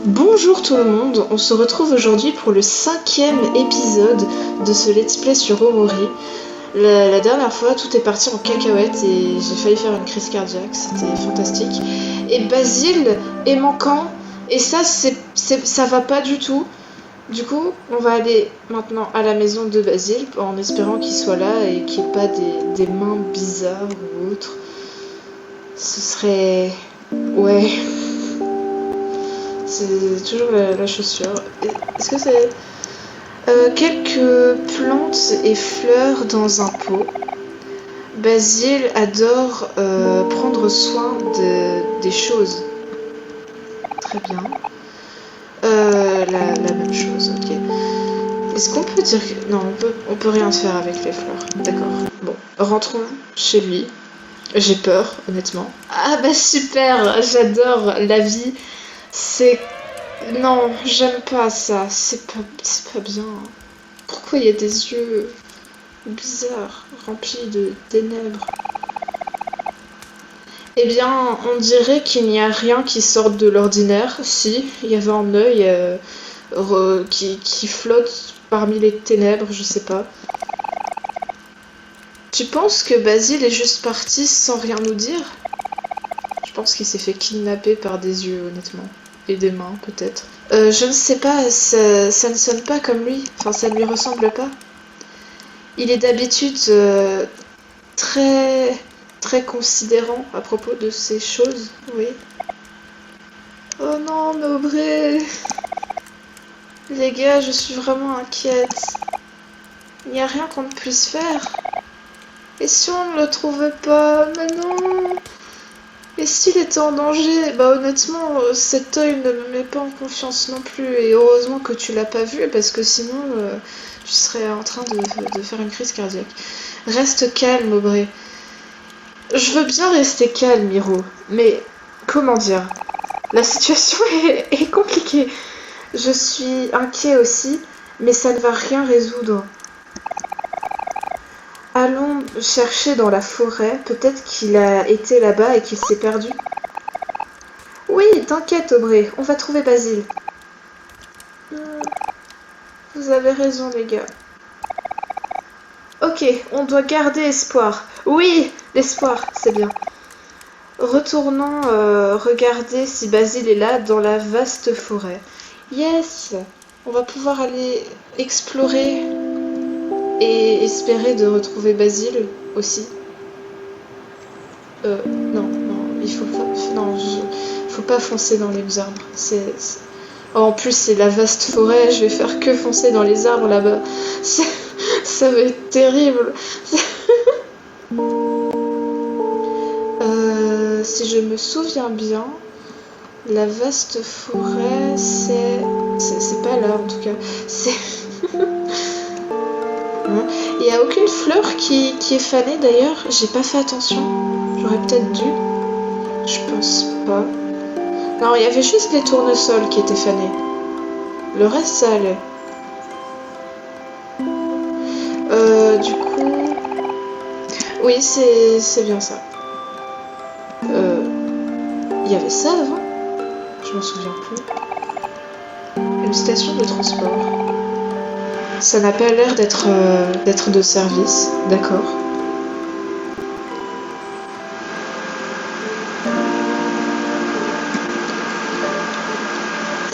Bonjour tout le monde, on se retrouve aujourd'hui pour le 5e épisode de ce let's play sur Omori. La dernière fois, tout est parti en cacahuète et j'ai failli faire une crise cardiaque, c'était fantastique. Et Basile est manquant, et ça va pas du tout. Du coup, on va aller maintenant à la maison de Basile en espérant qu'il soit là et qu'il n'y ait pas des mains bizarres ou autres. Ce serait... ouais... C'est toujours la chaussure. Est-ce que c'est... quelques plantes et fleurs dans un pot. Basile adore prendre soin des choses. Très bien. La même chose, ok. Est-ce qu'on peut dire que... Non, on peut rien faire avec les fleurs. D'accord. Bon, rentrons chez lui. J'ai peur, honnêtement. Ah bah super, j'adore la vie. C'est... Non, j'aime pas ça. C'est pas bien. Pourquoi il y a des yeux bizarres, remplis de ténèbres? Eh bien, on dirait qu'il n'y a rien qui sorte de l'ordinaire. Si, il y avait un œil qui flotte parmi les ténèbres, je sais pas. Tu penses que Basile est juste parti sans rien nous dire? Je pense qu'il s'est fait kidnapper par des yeux, honnêtement. Et des mains, peut-être. Je ne sais pas, ça ne sonne pas comme lui. Enfin, ça ne lui ressemble pas. Il est d'habitude très considérant à propos de ces choses, oui. Oh non, mais Aubrey! Les gars, je suis vraiment inquiète. Il n'y a rien qu'on ne puisse faire. Et si on ne le trouvait pas? Mais non! Et s'il était en danger? Bah honnêtement, cet œil ne me met pas en confiance non plus. Et heureusement que tu l'as pas vu, parce que sinon, tu serais en train de faire une crise cardiaque. Reste calme, Aubrey. Je veux bien rester calme, Miro, mais comment dire? La situation est compliquée. Je suis inquiet aussi, mais ça ne va rien résoudre. Allons chercher dans la forêt, peut-être qu'il a été là-bas et qu'il s'est perdu. Oui, t'inquiète, Aubrey, on va trouver Basile. Vous avez raison, les gars. Ok, on doit garder espoir. Oui, l'espoir, c'est bien. Retournons regarder si Basile est là dans la vaste forêt. Yes! On va pouvoir aller explorer et espérer de retrouver Basile aussi. Non, il faut pas... Non, faut pas foncer dans les arbres. Oh, en plus, c'est la vaste forêt, je vais faire que foncer dans les arbres là-bas. Ça va être terrible. Si je me souviens bien, la vaste forêt, c'est pas là en tout cas. C'est... Il n'y a aucune fleur qui est fanée d'ailleurs. J'ai pas fait attention. J'aurais peut-être dû. Je pense pas. Non, il y avait juste les tournesols qui étaient fanés. Le reste, ça allait. Du coup... Oui, c'est bien ça. Il y avait ça avant? Je m'en souviens plus. Une station de transport. Ça n'a pas l'air d'être de service, d'accord.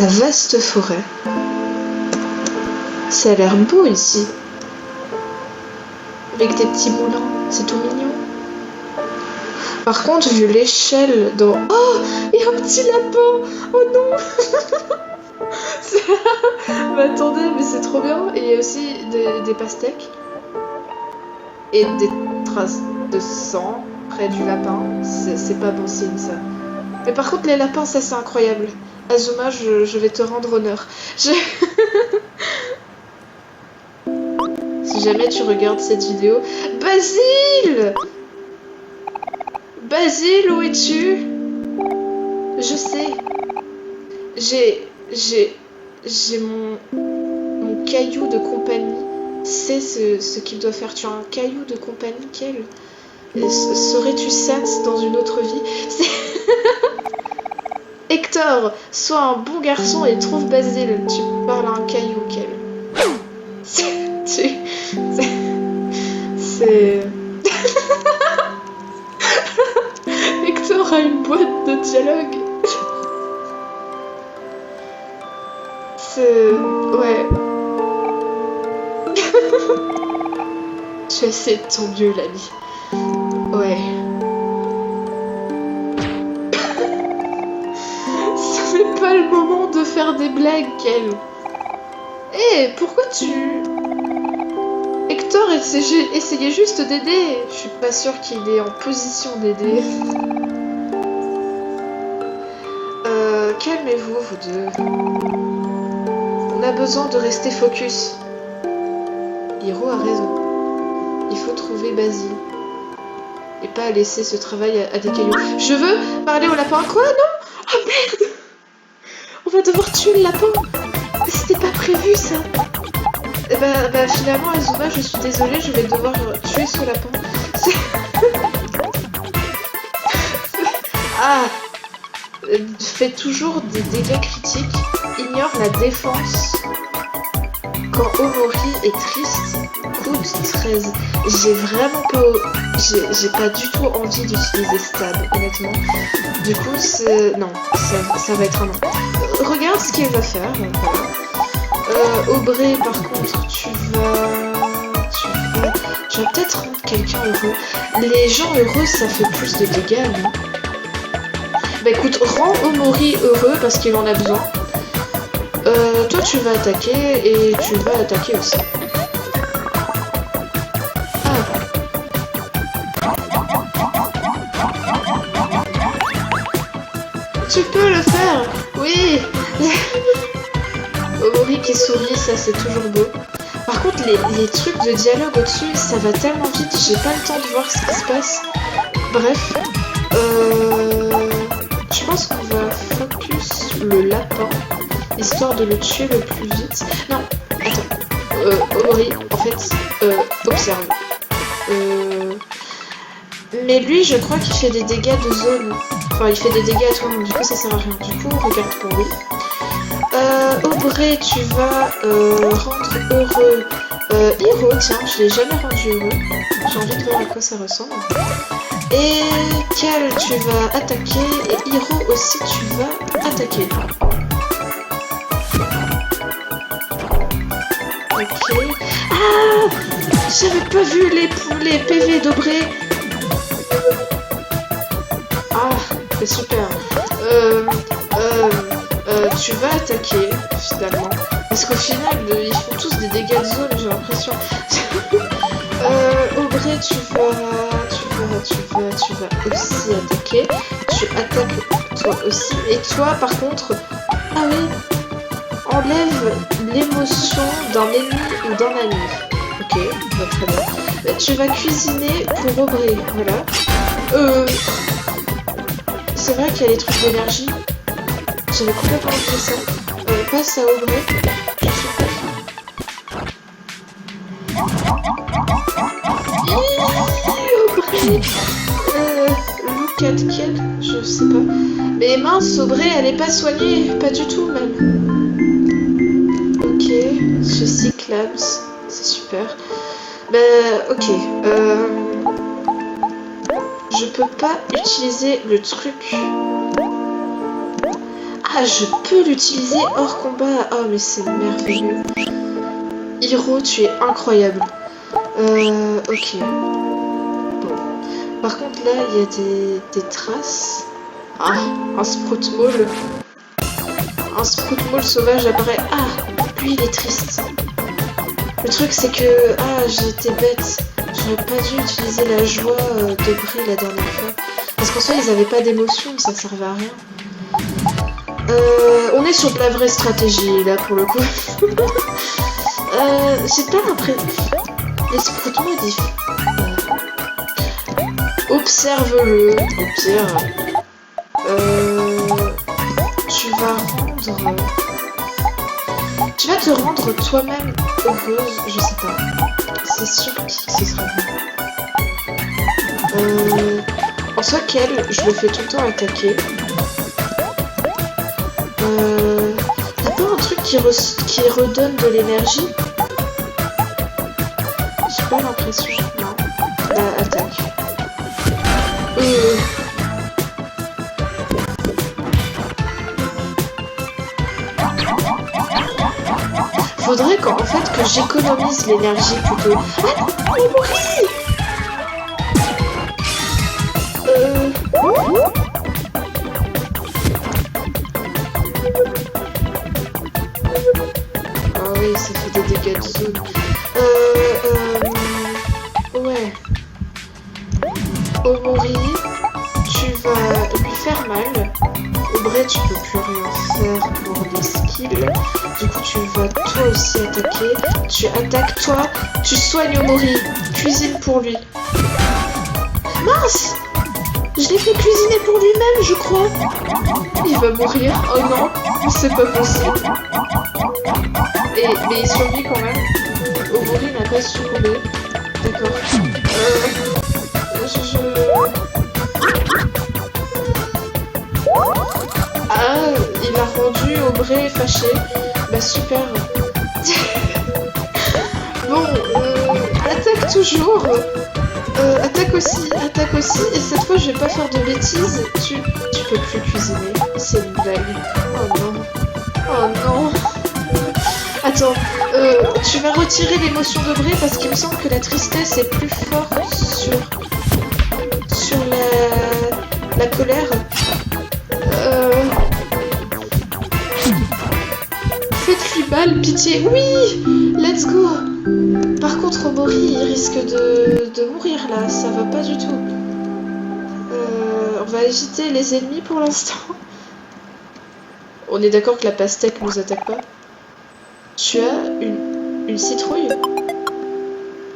La vaste forêt. Ça a l'air beau ici. Avec des petits moulins, c'est tout mignon. Par contre, vu l'échelle dans... Oh! Il y a un petit lapin! Oh non! Mais attendez, mais c'est trop bien. Et il y a aussi des pastèques. Et des traces de sang près du lapin. C'est pas bon signe, ça. Mais par contre, les lapins, ça, c'est incroyable. Azuma, je vais te rendre honneur. Si jamais tu regardes cette vidéo... Basile! Basile, où es-tu? Je sais. J'ai mon caillou de compagnie. C'est ce qu'il doit faire. Tu as un caillou de compagnie, quel? Serais-tu Sans dans une autre vie? Hector, sois un bon garçon et trouve Basile. Tu parles à un caillou, quel. C'est. Hector a une boîte de dialogue. Ouais. Tu as essayé de ton mieux, l'ami. Ouais. Ce n'est pas le moment de faire des blagues, Kel. Eh, pourquoi tu... Hector essayait juste d'aider. Je suis pas sûre qu'il est en position d'aider. Calmez-vous, vous deux. On a besoin de rester focus. Hiro a raison. Il faut trouver Basile. Et pas laisser ce travail à des cailloux. Je veux parler au lapin. Quoi? Non? Oh merde! On va devoir tuer le lapin. C'était pas prévu, ça. Et bah finalement, Azuma, je suis désolée, je vais devoir tuer ce lapin. Ah! Fait toujours des dégâts critiques. Ignore la défense. Quand Omori est triste, coûte 13. J'ai vraiment pas... J'ai pas du tout envie d'utiliser stab, honnêtement. Du coup, non, ça va être un non. Regarde ce qu'elle va faire. Voilà. Aubrey, par contre, tu vas peut-être rendre quelqu'un heureux. Les gens heureux, ça fait plus de dégâts, non? Bah écoute, rends Omori heureux parce qu'il en a besoin. Toi tu vas attaquer et tu vas attaquer aussi. Ah. Tu peux le faire. Oui. Omori qui sourit, ça c'est toujours beau. Par contre les trucs de dialogue au-dessus, ça va tellement vite, j'ai pas le temps de voir ce qui se passe. Bref. Je pense qu'on va focus le lapin, histoire de le tuer le plus vite. Non, attends. Omori, en fait, observe. Mais lui, je crois qu'il fait des dégâts de zone. Enfin, il fait des dégâts à tout le monde, du coup ça sert à rien. Du coup, regarde pour lui. Aubrey, tu vas rendre heureux Hiro. Tiens, je l'ai jamais rendu heureux. J'ai envie de voir à quoi ça ressemble. Et Cal, tu vas attaquer, et Hiro aussi, tu vas attaquer. Ok. Ah! J'avais pas vu les PV d'Aubrey. Ah, c'est super. Tu vas attaquer, finalement. Parce qu'au final, ils font tous des dégâts de zone, j'ai l'impression. Aubrey, tu vas aussi attaquer. Tu attaques toi aussi. Et toi, par contre... Ah oui, enlève l'émotion d'un ennemi ou d'un ami. Ok, bah, très bien. Tu vas cuisiner pour Aubrey, voilà. C'est vrai qu'il y a les trucs d'énergie. J'avais complètement oublié ça. Passe à Aubrey. Je suis Aubrey. Look at kill, je sais pas. Mais mince, Aubrey, elle est pas soignée, pas du tout même. Ok, ceci clams, c'est super. Bah, ok. Je peux pas utiliser le truc. Ah, je peux l'utiliser hors combat. Oh, mais c'est merveilleux. Hiro, tu es incroyable. Ok. Bon. Par contre, là, il y a des traces. Ah, un Sprout Maul. Un Sprout Maul sauvage apparaît. Ah, lui, il est triste. Le truc, c'est que... Ah, j'ai été bête. J'aurais pas dû utiliser la joie de Brie la dernière fois. Parce qu'en soi, ils avaient pas d'émotion, ça servait à rien. On est sur de la vraie stratégie, là, pour le coup. J'ai pas l'impression... Les Sprout modifs. Observe-le, au pire. Tu vas rendre... Tu vas te rendre toi-même heureuse, je sais pas. C'est sûr que ce sera bon. En soi, Kel, je le fais tout le temps attaquer. qui redonne de l'énergie? J'ai pas l'impression. Non. Bah, attaque. Faudrait qu'en fait que j'économise l'énergie plutôt. Ah non, on mourit. Ah oui, ça fait des dégâts de zone. Ouais. Omori, tu vas lui faire mal. Aubrey, tu peux plus rien faire pour les skills. Du coup, tu vas toi aussi attaquer. Tu attaques toi, tu soignes Omori. Cuisine pour lui. Mince! Je l'ai fait cuisiner pour lui-même, je crois. Il va mourir. Oh non, c'est pas possible. Mais il survit quand même. Omori n'a pas succombé. D'accord. Ah, il a rendu Aubrey fâché. Bah super. Bon, attaque toujours. Attaque aussi. Et cette fois, je vais pas faire de bêtises. Tu peux plus cuisiner. C'est une blague. Oh non. Oh non. Attends, tu vas retirer l'émotion d'Aubrey parce qu'il me semble que la tristesse est plus forte sur la colère. Faites-lui balle, pitié. Oui, let's go. Par contre, Omori, il risque de mourir là. Ça va pas du tout. On va éviter les ennemis pour l'instant. On est d'accord que la pastèque nous attaque pas? Tu as une citrouille?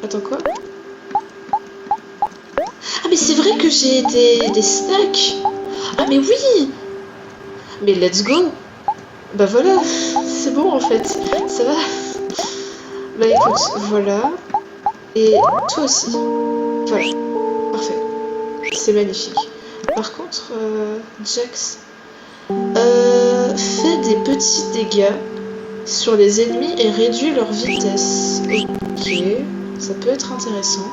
Attends, quoi? Ah mais c'est vrai que j'ai des snacks. Ah mais oui. Mais let's go. Bah voilà, c'est bon en fait, ça va. Bah écoute, voilà. Et toi aussi. Voilà, parfait. C'est magnifique. Par contre, Jax fait des petits dégâts sur les ennemis et réduit leur vitesse. Ok, ça peut être intéressant.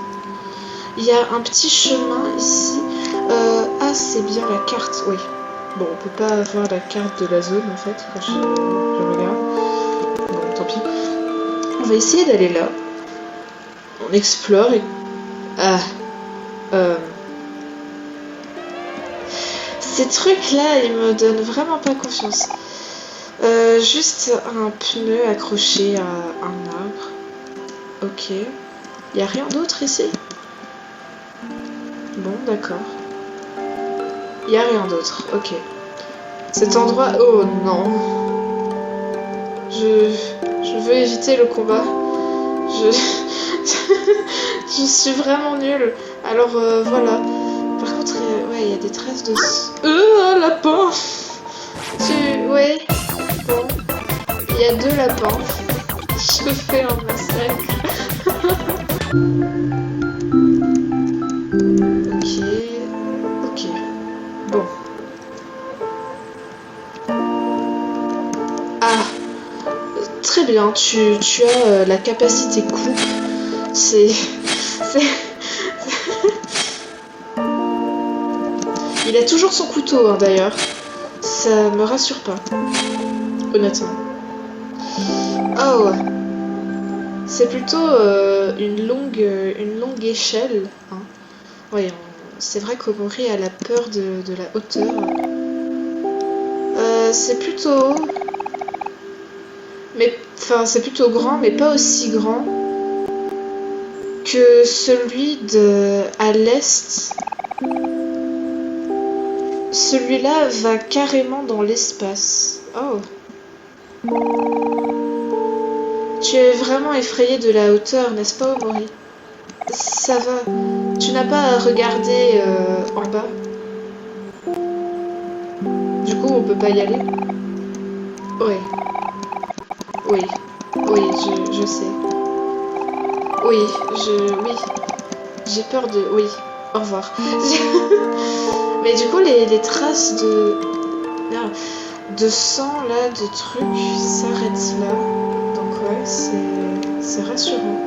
Il y a un petit chemin ici. Ah, c'est bien la carte, oui. Bon, on peut pas avoir la carte de la zone en fait. Quand je regarde. Bon, tant pis. On va essayer d'aller là. On explore et... Ah. Ces trucs-là, ils me donnent vraiment pas confiance. Juste un pneu accroché à un arbre. Ok. Y a rien d'autre ici? Bon, d'accord. Y a rien d'autre. Ok. Cet endroit... Oh non. Je veux éviter le combat. Je suis vraiment nulle. Alors voilà. Par contre, ouais, il y a des traces de... Un lapin. Ouais. Bon. Il y a 2 lapins. Je fais un massacre. Ok. Bon. Ah. Très bien. Tu as la capacité coupe. C'est... Il a toujours son couteau, hein, d'ailleurs. Ça me rassure pas. Honnêtement. Oh. C'est plutôt une longue échelle. Hein. Oui, c'est vrai qu'Omori a la peur de la hauteur. C'est plutôt haut. Mais, enfin, c'est plutôt grand, mais pas aussi grand que celui à l'est. Celui-là va carrément dans l'espace. Oh. Tu es vraiment effrayé de la hauteur, n'est-ce pas, Omori? Ça va. Tu n'as pas à regarder en bas. Du coup, on peut pas y aller. Oui. Oui, je sais. Oui. J'ai peur de... Oui. Au revoir. Mais du coup, les traces de... de sang là, de trucs, s'arrête là. Donc ouais, c'est rassurant.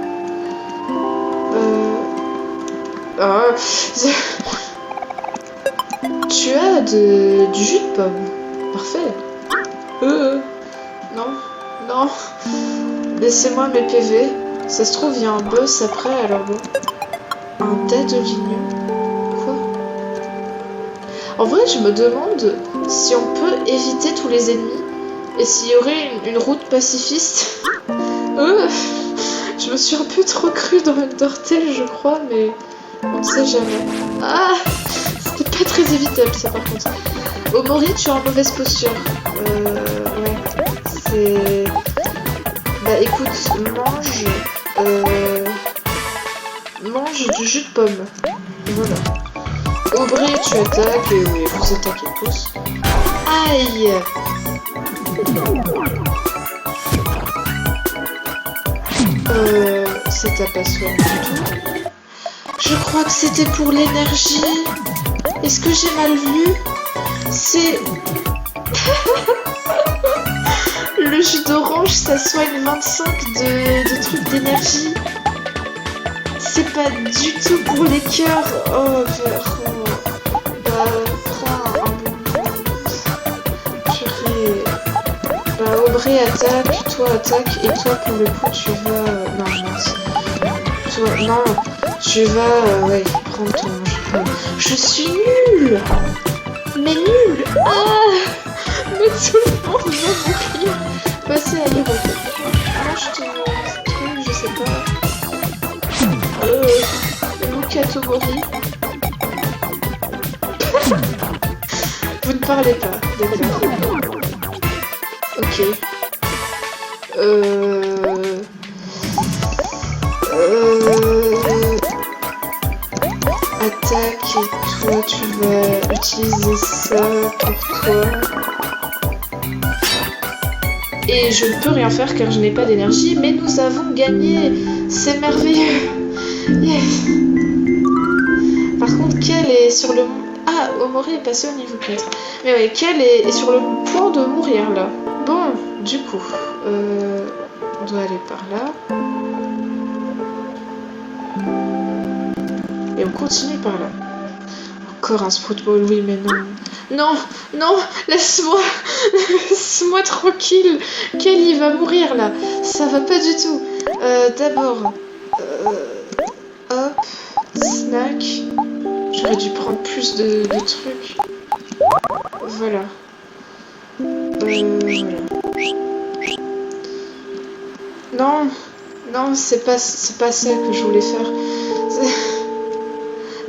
Ah, tu as du jus de pomme. Parfait. Non, non. Laissez-moi mes PV. Ça se trouve, il y a un boss après, alors bon. Un dead lignon. Quoi? En vrai, je me demande si on peut éviter tous les ennemis et s'il y aurait une route pacifiste. Je me suis un peu trop crue dans Undertale, je crois, mais on ne sait jamais. Ah, c'était pas très évitable, ça, par contre. Omori, tu es en mauvaise posture. Ouais, c'est... Bah écoute, mange du jus de pomme. Voilà. Aubrey, tu attaques et oui, vous attaquez tous. Aïe! Ça t'a pas soigné du tout. Je crois que c'était pour l'énergie. Est-ce que j'ai mal vu? C'est... Le jus d'orange, ça soigne 25 de trucs d'énergie. C'est pas du tout pour les cœurs. Oh, bah, prends un bonbon. Purée. Bah, Aubrey attaque, toi attaque, et toi, pour le coup, tu vas... Non, mince. Toi, non, tu vas... ouais, prendre ton... Je suis nulle. Mais nulle. Ah, mais tout le monde va mourir. Passez à l'heure. Mange ton truc, je sais pas. Lukatomori. Vous ne parlez pas, d'accord. Ok. Attaque et toi tu vas utiliser ça pour toi. Et je ne peux rien faire car je n'ai pas d'énergie, mais nous avons gagné. C'est merveilleux. Yes. Par contre, Kel est sur le... Ah, Omori est passé au niveau 4. Mais ouais, Kel est sur le point de mourir là. Bon, du coup, on doit aller par là. Et on continue par là. Encore un Sprout Ball, oui, mais non. Non, non, laisse-moi. Laisse-moi tranquille. Kel, il va mourir là. Ça va pas du tout. D'abord, hop, snack. J'aurais dû prendre plus de trucs. Voilà. Voilà. Non, non, c'est pas ça que je voulais faire.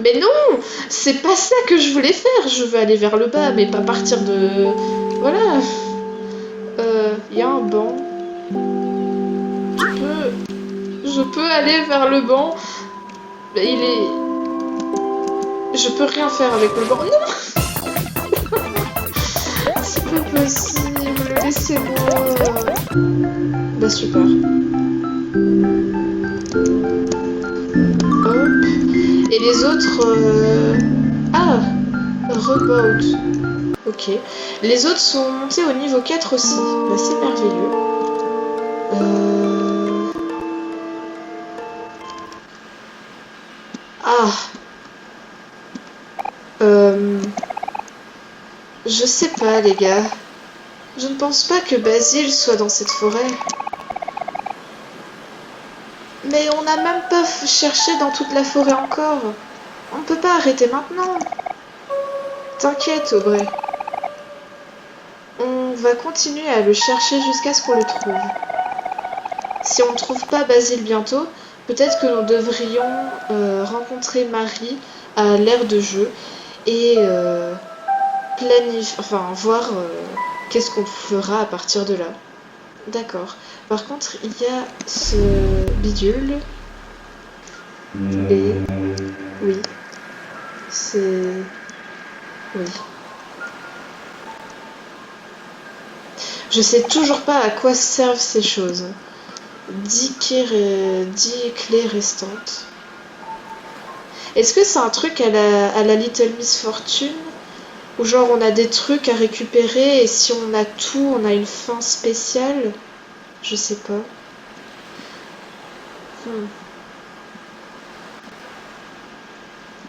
Mais non, c'est pas ça que je voulais faire. Je veux aller vers le bas, mais pas partir de... Voilà. Y a un banc. Je peux aller vers le banc. Mais il est... Je peux rien faire avec le banc. Non. C'est pas possible. Laissez-moi. Bah super. Hop. Et les autres... Ah, Reboot. Ok. Les autres sont montés au niveau 4 aussi. Bah, c'est merveilleux. Ah. Je sais pas, les gars. Je ne pense pas que Basile soit dans cette forêt. Mais on n'a même pas cherché dans toute la forêt encore. On ne peut pas arrêter maintenant. T'inquiète, Aubrey. On va continuer à le chercher jusqu'à ce qu'on le trouve. Si on ne trouve pas Basile bientôt, peut-être que nous devrions rencontrer Marie à l'ère de jeu et planifier, enfin voir qu'est-ce qu'on fera à partir de là. D'accord. Par contre, il y a ce bidule. Et oui, c'est... Oui. Je sais toujours pas à quoi servent ces choses. 10 clés restantes. Est-ce que c'est un truc à la Little Miss Fortune Ou genre on a des trucs à récupérer et si on a tout, on a une fin spéciale. Je sais pas.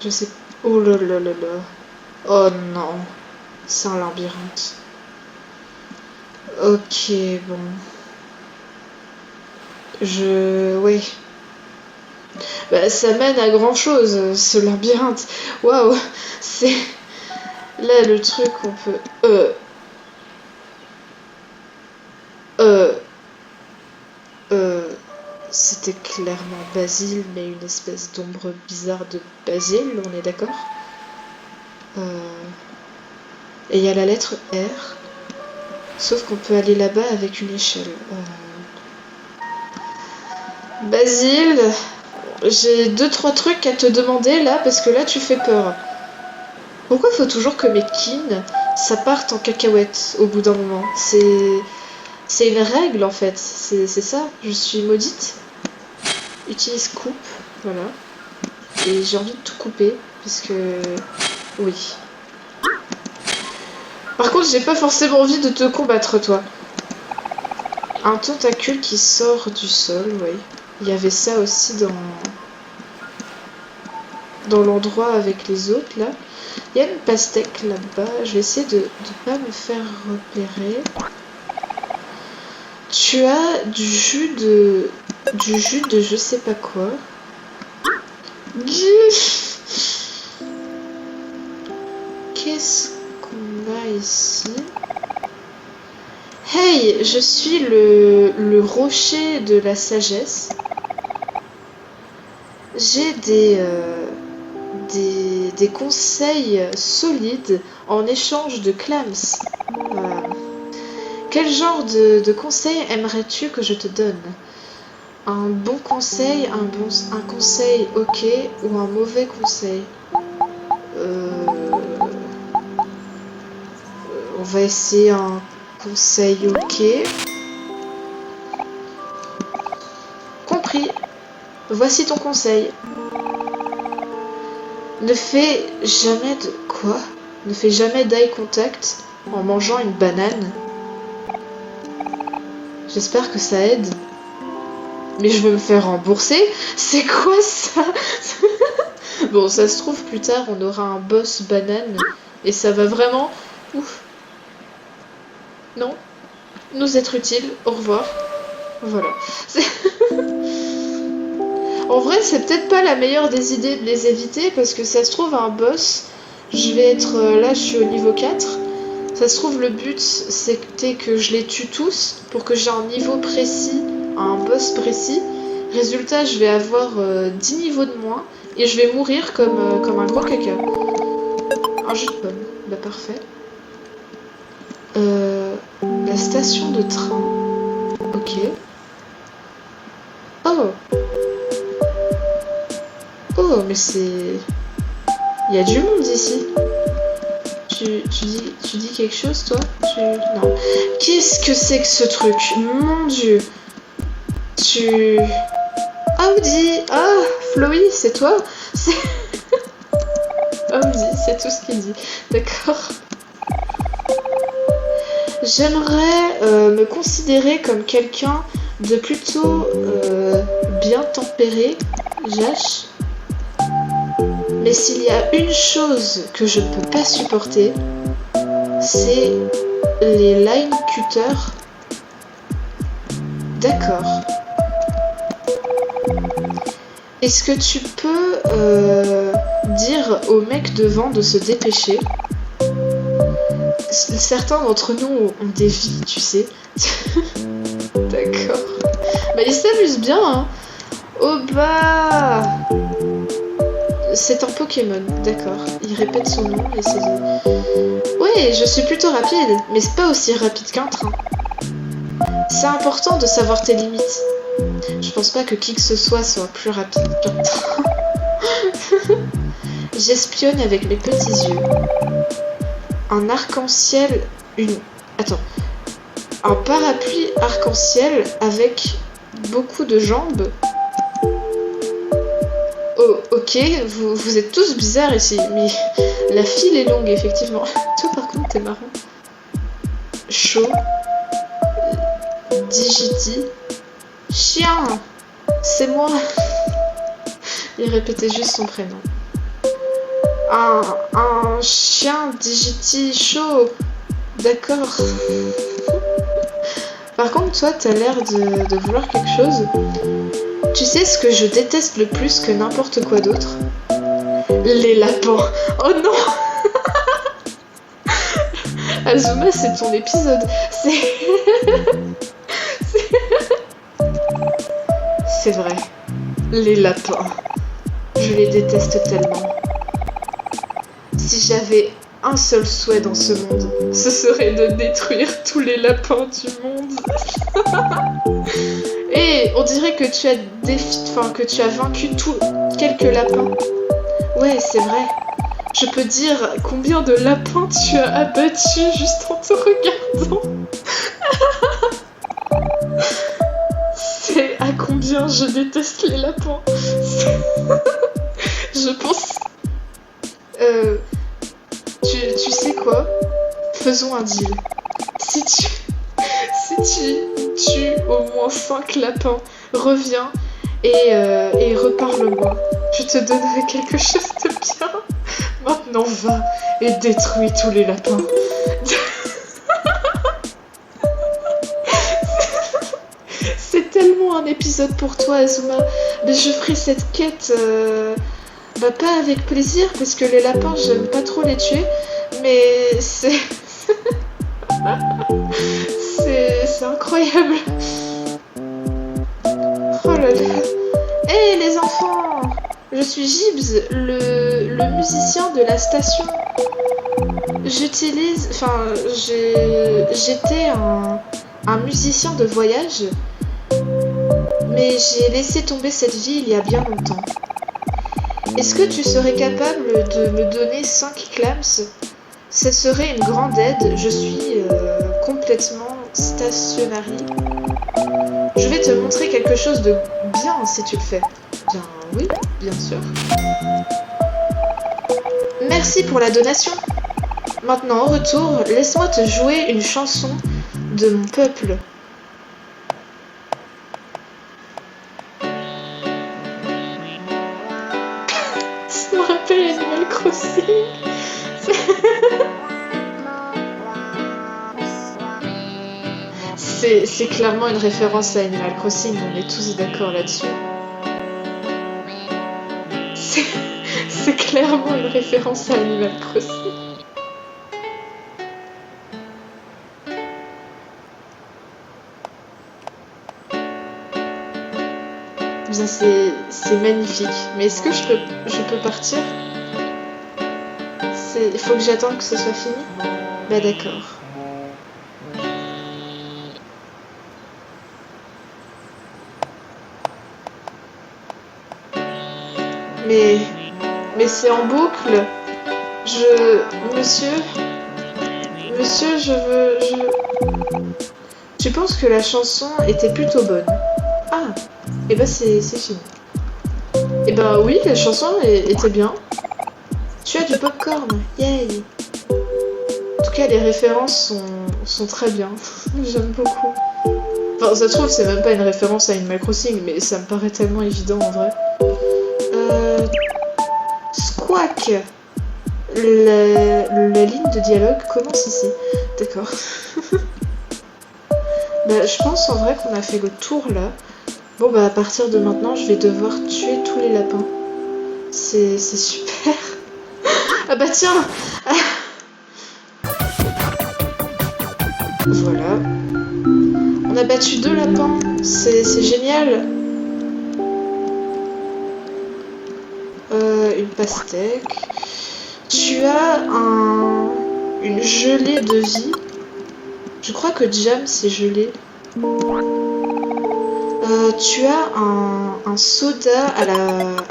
Je sais... Oh là là là là. Oh non. C'est un labyrinthe. Ok, bon. Ouais. Bah, ça mène à grand chose, ce labyrinthe. Waouh. C'est... Là, le truc, on peut... C'était clairement Basile, mais une espèce d'ombre bizarre de Basile, on est d'accord? Et il y a la lettre R. Sauf qu'on peut aller là-bas avec une échelle. Basile, j'ai 2-3 trucs à te demander là, parce que là tu fais peur. Pourquoi faut toujours que mes kins, ça parte en cacahuète au bout d'un moment? C'est une règle en fait, c'est ça, je suis maudite. Utilise coupe, voilà. Et j'ai envie de tout couper, parce que... Oui. Par contre, j'ai pas forcément envie de te combattre, toi. Un tentacule qui sort du sol, oui. Il y avait ça aussi dans l'endroit avec les autres, là. Il y a une pastèque là-bas. Je vais essayer de pas me faire repérer. Tu as du jus de je sais pas quoi. Qu'est-ce qu'on a ici? Hey, je suis le rocher de la sagesse. J'ai des conseils solides en échange de clams. Quel genre de conseils aimerais-tu que je te donne? Un bon conseil, un conseil ok ou un mauvais conseil? On va essayer un conseil ok. Compris. Voici ton conseil. Ne fais jamais de... Quoi? Ne fais jamais d'eye contact en mangeant une banane. J'espère que ça aide. Mais je veux me faire rembourser? C'est quoi ça? Bon, ça se trouve, plus tard, on aura un boss banane. Et ça va vraiment... Ouf. Non. Nous être utile. Au revoir. Voilà. En vrai, c'est peut-être pas la meilleure des idées de les éviter, parce que ça se trouve, un boss... Je vais être... Là, je suis au niveau 4. Ça se trouve, le but, c'était que je les tue tous, pour que j'ai un niveau précis, un boss précis. Résultat, je vais avoir 10 niveaux de moins, et je vais mourir comme un gros caca. Un jus de pomme. Bah, parfait. La station de train. Ok. Oh. Oh, mais c'est... Il y a du monde ici. Tu dis quelque chose, toi? Non. Qu'est-ce que c'est que ce truc? Mon Dieu. Audi. Ah, Flowy, c'est toi? C'est... Audi, c'est tout ce qu'il dit. D'accord. J'aimerais me considérer comme quelqu'un de plutôt bien tempéré, Jash. Mais s'il y a une chose que je ne peux pas supporter, c'est les line cutters. D'accord. Est-ce que tu peux dire au mec devant de se dépêcher? Certains d'entre nous ont des vies, tu sais. D'accord. Bah, il s'amuse bien, hein. Oh bah... C'est un Pokémon, d'accord. Il répète son nom et c'est... Ouais, je suis plutôt rapide, mais c'est pas aussi rapide qu'un train. C'est important de savoir tes limites. Je pense pas que qui que ce soit plus rapide qu'un train. J'espionne avec mes petits yeux. Un arc-en-ciel, Attends. Un parapluie arc-en-ciel avec beaucoup de jambes. Oh, ok. Ok, vous êtes tous bizarres ici, mais la file est longue, effectivement. Toi, par contre, t'es marrant. Chaud. Digiti. Chien. C'est moi. Il répétait juste son prénom. Un chien Digiti chaud. D'accord. Par contre, toi, t'as l'air de vouloir quelque chose. Tu sais ce que je déteste le plus que n'importe quoi d'autre? Les lapins. Oh non. Azuma, c'est ton épisode. C'est vrai. Les lapins. Je les déteste tellement. Si j'avais un seul souhait dans ce monde, ce serait de détruire tous les lapins du monde. Et on dirait que tu as vaincu quelques lapins. Ouais, c'est vrai. Je peux dire combien de lapins tu as abattu juste en te regardant. C'est à combien je déteste les lapins. Je pense... Tu sais quoi? Faisons un deal. Si tu tues au moins 5 lapins, reviens et reparle-moi. Je te donnerai quelque chose de bien. Maintenant va et détruis tous les lapins. C'est tellement un épisode pour toi, Azuma. Mais je ferai cette quête... pas avec plaisir, parce que les lapins, j'aime pas trop les tuer. Mais c'est... c'est incroyable. Oh là là. Hé les enfants! Je suis Gibbs, le musicien de la station. J'étais un musicien de voyage, mais j'ai laissé tomber cette vie il y a bien longtemps. Est-ce que tu serais capable de me donner 5 clams? Ça serait une grande aide, je suis complètement stationary. Je vais te montrer quelque chose de bien si tu le fais. Bien oui, bien sûr. Merci pour la donation. Maintenant, au retour, laisse-moi te jouer une chanson de mon peuple. Ça me rappelle Animal Crossing. C'est clairement une référence à Animal Crossing, on est tous d'accord là-dessus. C'est clairement une référence à Animal Crossing. Bien, c'est magnifique. Mais est-ce que je peux partir? Il faut que j'attende que ce soit fini? Bah d'accord. Mais c'est en boucle. Monsieur, Tu penses que la chanson était plutôt bonne? Ah, et bah c'est fini. Et bah oui, la chanson était bien. Tu as du popcorn, yay! En tout cas, les références sont très bien. J'aime beaucoup. Enfin, ça se trouve, c'est même pas une référence à Animal Crossing, mais ça me paraît tellement évident en vrai. Squawk! La ligne de dialogue commence ici. D'accord. Bah, je pense en vrai qu'on a fait le tour là. Bon bah à partir de maintenant, je vais devoir tuer tous les lapins. C'est super. Ah bah tiens. Voilà. On a battu 2 lapins. C'est génial. Une pastèque. Tu as une gelée de vie. Je crois que Jam c'est gelé. Tu as un soda à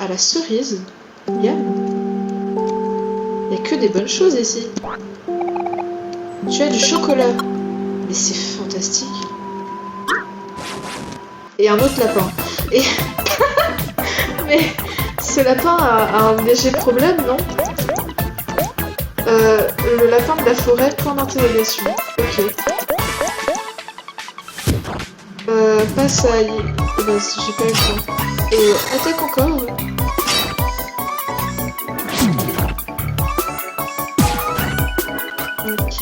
la cerise. Yam. Il n'y a que des bonnes choses ici. Tu as du chocolat. Mais c'est fantastique. Et un autre lapin. Et... Mais Ce lapin a un léger problème, non? Le lapin de la forêt, point d'interrogation. Ok. Passe à... Bah, j'ai pas eu le temps. Attaque encore. Ok.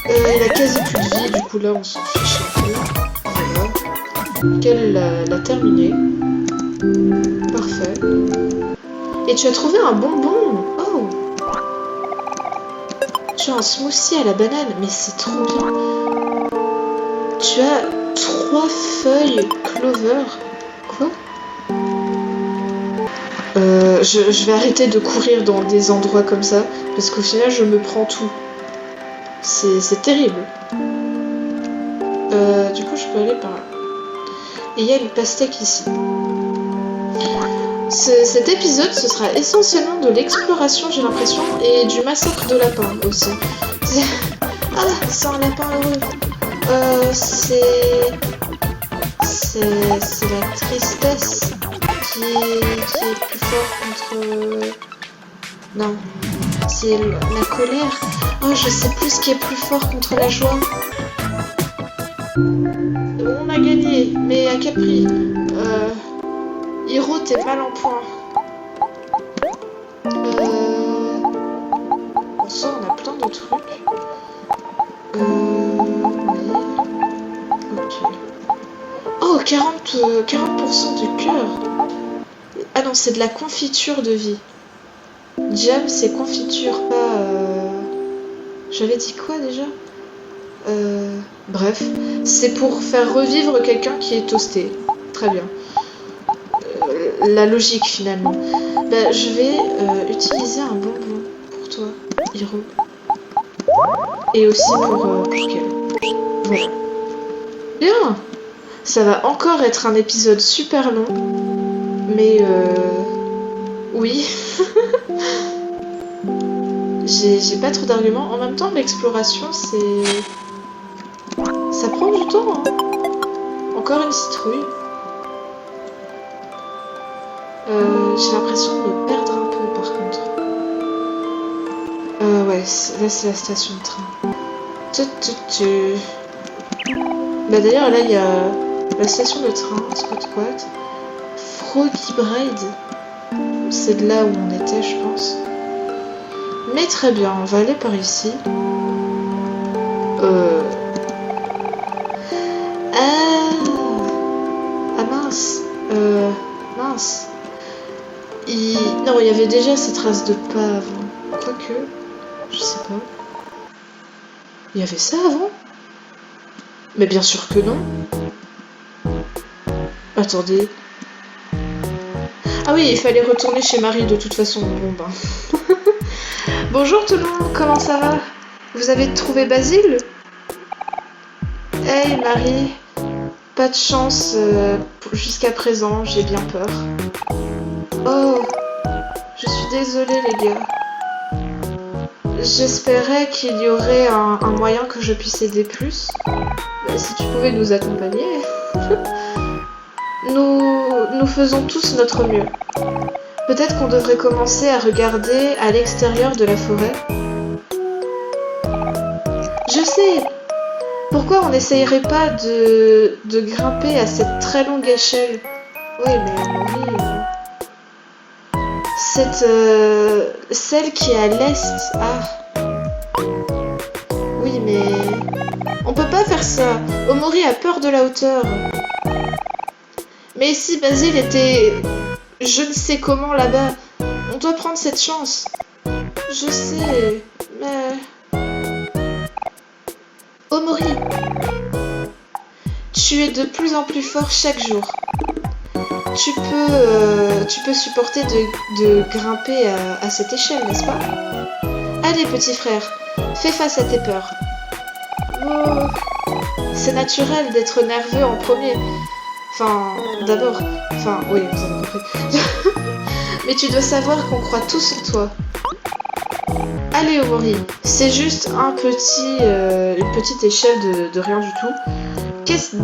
Il a quasi plus de vie, du coup là on s'en fiche un peu. Voilà. Qu'elle l'a terminé. Parfait. Et tu as trouvé un bonbon. Oh. Tu as un smoothie à la banane, mais c'est trop bien. Tu as 3 feuilles clover. Quoi? Je vais arrêter de courir dans des endroits comme ça, parce qu'au final je me prends tout. C'est terrible. Du coup je peux aller par là. Et il y a une pastèque ici. Cet épisode, ce sera essentiellement de l'exploration, j'ai l'impression, et du massacre de lapins aussi. Ah, c'est un lapin heureux. C'est la tristesse qui est plus fort contre... Non, c'est la colère. Oh, je sais plus ce qui est plus fort contre la joie. On a gagné, mais à quel prix? Hiro, t'es mal en point. Bon, ça, on a plein de trucs. Oui. Ok. Oh, 40% de cœur. Ah non, c'est de la confiture de vie. Jam, c'est confiture, pas... J'avais dit quoi déjà? Bref, c'est pour faire revivre quelqu'un qui est toasté. Très bien. La logique finalement. Bah, je vais utiliser un bonbon pour toi, Hiro. Et aussi pour qu'elle. Voilà. Bien. Ça va encore être un épisode super long. Mais oui. J'ai pas trop d'arguments. En même temps, l'exploration, c'est... Ça prend du temps, hein. Encore une citrouille. J'ai l'impression de me perdre un peu, par contre. Ouais, là, c'est la station de train. Bah d'ailleurs, là, il y a la station de train, Squat. Froggy Bride. C'est de là où on était, je pense. Mais très bien, on va aller par ici. Ah mince. Mince. Non, il y avait déjà ces traces de pas avant. Quoique, je sais pas. Il y avait ça avant? Mais bien sûr que non. Attendez. Ah oui, il fallait retourner chez Marie de toute façon. Bon ben. Bonjour tout le monde, comment ça va? Vous avez trouvé Basile? Hey Marie, pas de chance jusqu'à présent, j'ai bien peur. Oh, je suis désolée les gars. J'espérais qu'il y aurait un moyen que je puisse aider plus. Si tu pouvais nous accompagner. Nous faisons tous notre mieux. Peut-être qu'on devrait commencer à regarder à l'extérieur de la forêt. Je sais! Pourquoi on n'essayerait pas de grimper à cette très longue échelle? Oui, mais oui. Celle qui est à l'est. Ah. Oui, mais... On peut pas faire ça. Omori a peur de la hauteur. Mais si Basile était... Je ne sais comment là-bas. On doit prendre cette chance. Je sais, mais... Omori, tu es de plus en plus fort chaque jour. Tu peux supporter de grimper à cette échelle, n'est-ce pas? Allez, petit frère, fais face à tes peurs. Oh, c'est naturel d'être nerveux en premier. Enfin, d'abord... Enfin, oui, vous avez compris. Mais tu dois savoir qu'on croit tous en toi. Allez, Omori, c'est juste une petite échelle de rien du tout. Qu'est-ce...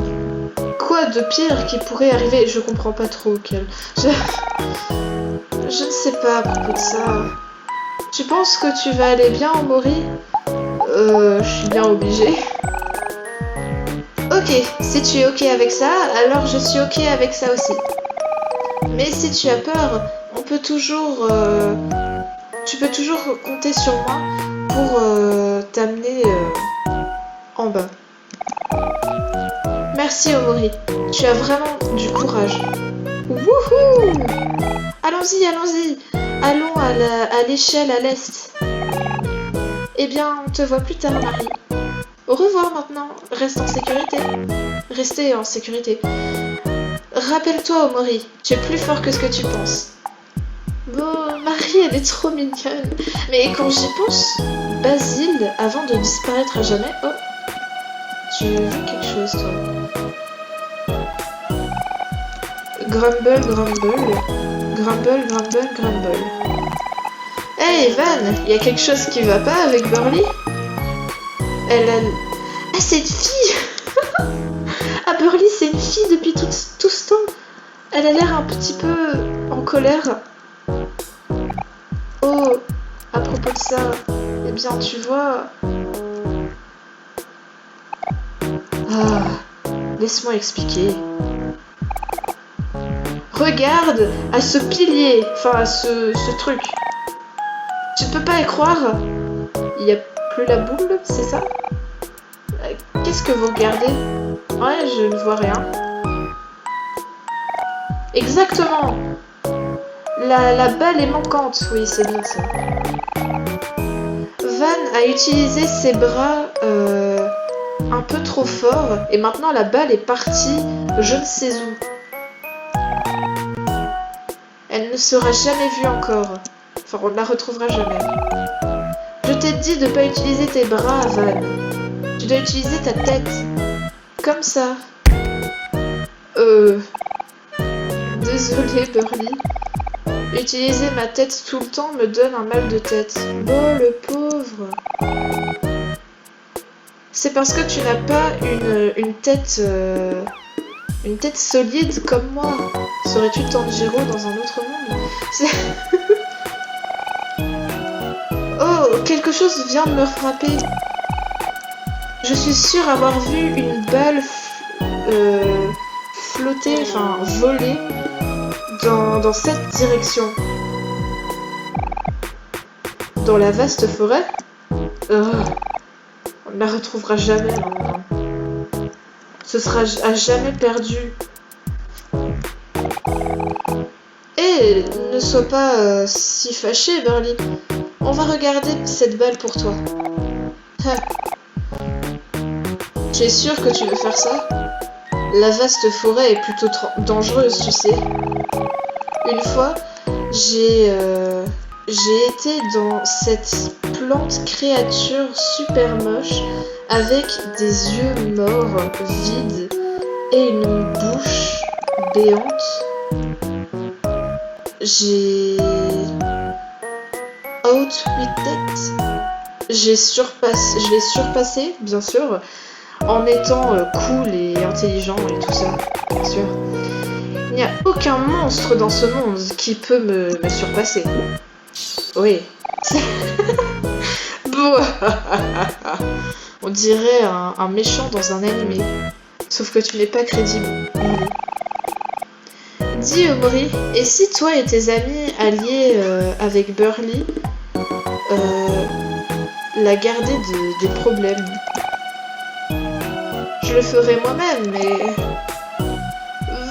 Quoi de pire qui pourrait arriver? Je comprends pas trop, Kel. Je ne sais pas à propos de ça. Tu penses que tu vas aller bien, Omori? Je suis bien obligée. Ok, si tu es ok avec ça, alors je suis ok avec ça aussi. Mais si tu as peur, on peut toujours... tu peux toujours compter sur moi pour t'amener en bas. Merci Omori, tu as vraiment du courage. Wouhou! Allons-y, allons-y. Allons à l'échelle à l'est. Eh bien, on te voit plus tard, Marie. Au revoir maintenant. Reste en sécurité. Restez en sécurité. Rappelle-toi, Omori, tu es plus fort que ce que tu penses. Bon, Marie, elle est trop mignonne. Mais quand j'y pense, Basile, avant de disparaître à jamais... Oh, tu veux quelque chose, toi? Grumble, grumble. Grumble, grumble, grumble. Hey, Van, y a quelque chose qui va pas avec Burly? Elle a... Ah, c'est une fille. Ah, Burly, c'est une fille depuis tout ce temps. Elle a l'air un petit peu en colère. Oh, à propos de ça, eh bien, tu vois... Ah, laisse-moi expliquer. Regarde à ce pilier, enfin à ce truc. Tu ne peux pas y croire. Il n'y a plus la boule, c'est ça? Qu'est-ce que vous regardez? Ouais, je ne vois rien. Exactement. La balle est manquante, oui, c'est bien ça. Van a utilisé ses bras un peu trop fort et maintenant la balle est partie je ne sais où. Elle ne sera jamais vue encore. Enfin, on ne la retrouvera jamais. Je t'ai dit de ne pas utiliser tes bras, Van. Tu dois utiliser ta tête. Comme ça. Désolée, Burly. Utiliser ma tête tout le temps me donne un mal de tête. Oh, le pauvre. C'est parce que tu n'as pas une tête solide comme moi. Serais-tu Tanjiro dans un autre monde? Oh, quelque chose vient de me frapper. Je suis sûre avoir vu une balle flotter, enfin voler dans cette direction. Dans la vaste forêt? On ne la retrouvera jamais. Ce sera à jamais perdu. Eh, ne sois pas si fâché, Burly. On va regarder cette balle pour toi. Tu es sûr que tu veux faire ça? La vaste forêt est plutôt dangereuse, tu sais. Une fois, j'ai été dans cette plante créature super moche avec des yeux morts, vides et une bouche béante. J'ai... outwitted. Je l'ai surpassé, bien sûr, en étant cool et intelligent et tout ça, bien sûr. Il n'y a aucun monstre dans ce monde qui peut me surpasser. Oui. Bon. On dirait un méchant dans un animé. Sauf que tu n'es pas crédible. Dis Omori, et si toi et tes amis alliés avec Burly la garder des problèmes? Je le ferai moi-même, mais...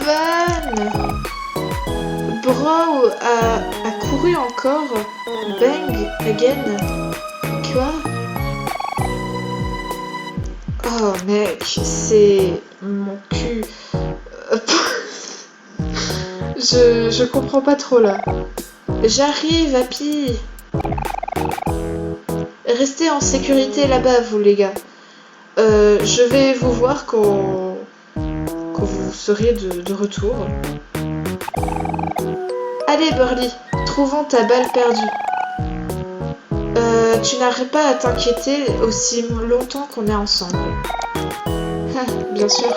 Van Bro a couru encore. Bang again. Quoi? Oh mec, c'est mon cul. Je comprends pas trop là. J'arrive, Happy. Restez en sécurité là-bas, vous les gars. Je vais vous voir quand vous seriez de retour. Allez, Burly, trouvons ta balle perdue. Tu n'arrêtes pas à t'inquiéter aussi longtemps qu'on est ensemble. Bien bien sûr.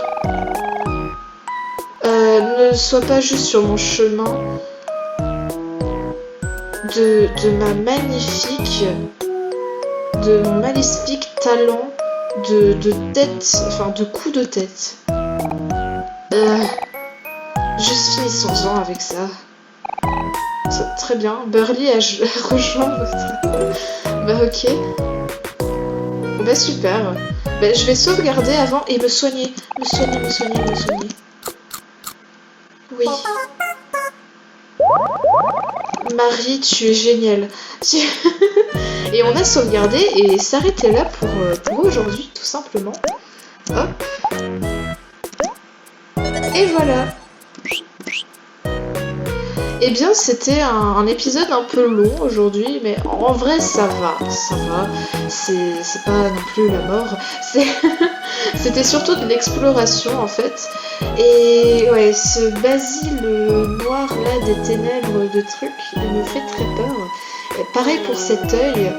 Ne sois pas juste sur mon chemin de mon magnifique talent de tête, enfin de coup de tête. Juste finissons-en avec ça. Très bien. Burly a rejoint votre... Bah ok. Bah super. Bah, je vais sauvegarder avant et me soigner. Me soigner. Oui. Marie, tu es géniale. Et on a sauvegardé et s'arrêter là pour aujourd'hui, tout simplement. Hop. Et voilà. Eh bien, c'était un épisode un peu long aujourd'hui, mais en vrai, ça va. C'est pas non plus la mort. C'était surtout de l'exploration, en fait. Et ouais, ce Basile noir là des ténèbres de trucs, il me fait très peur. Et pareil pour cet œil.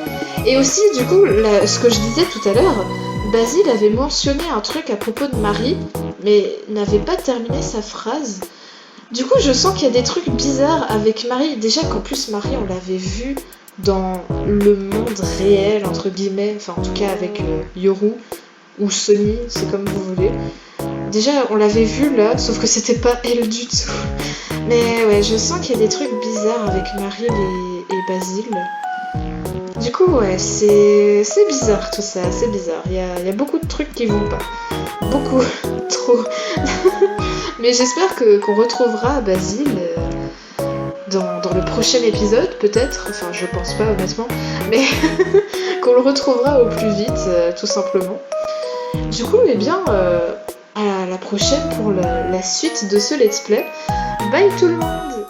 Et aussi, du coup, ce que je disais tout à l'heure, Basile avait mentionné un truc à propos de Marie, mais n'avait pas terminé sa phrase. Du coup, je sens qu'il y a des trucs bizarres avec Marie. Déjà qu'en plus, Marie, on l'avait vue dans le monde réel, entre guillemets. Enfin, en tout cas, avec Yoru ou Sony, c'est comme vous voulez. Déjà, on l'avait vue là, sauf que c'était pas elle du tout. Mais ouais, je sens qu'il y a des trucs bizarres avec Marie et Basile. Du coup, ouais, c'est bizarre tout ça, c'est bizarre. Il y a beaucoup de trucs qui vont pas. Beaucoup, trop. Mais j'espère qu'on retrouvera Basile dans le prochain épisode, peut-être. Enfin, je pense pas, honnêtement. Mais qu'on le retrouvera au plus vite, tout simplement. Du coup, eh bien, à la prochaine pour la suite de ce let's play. Bye tout le monde!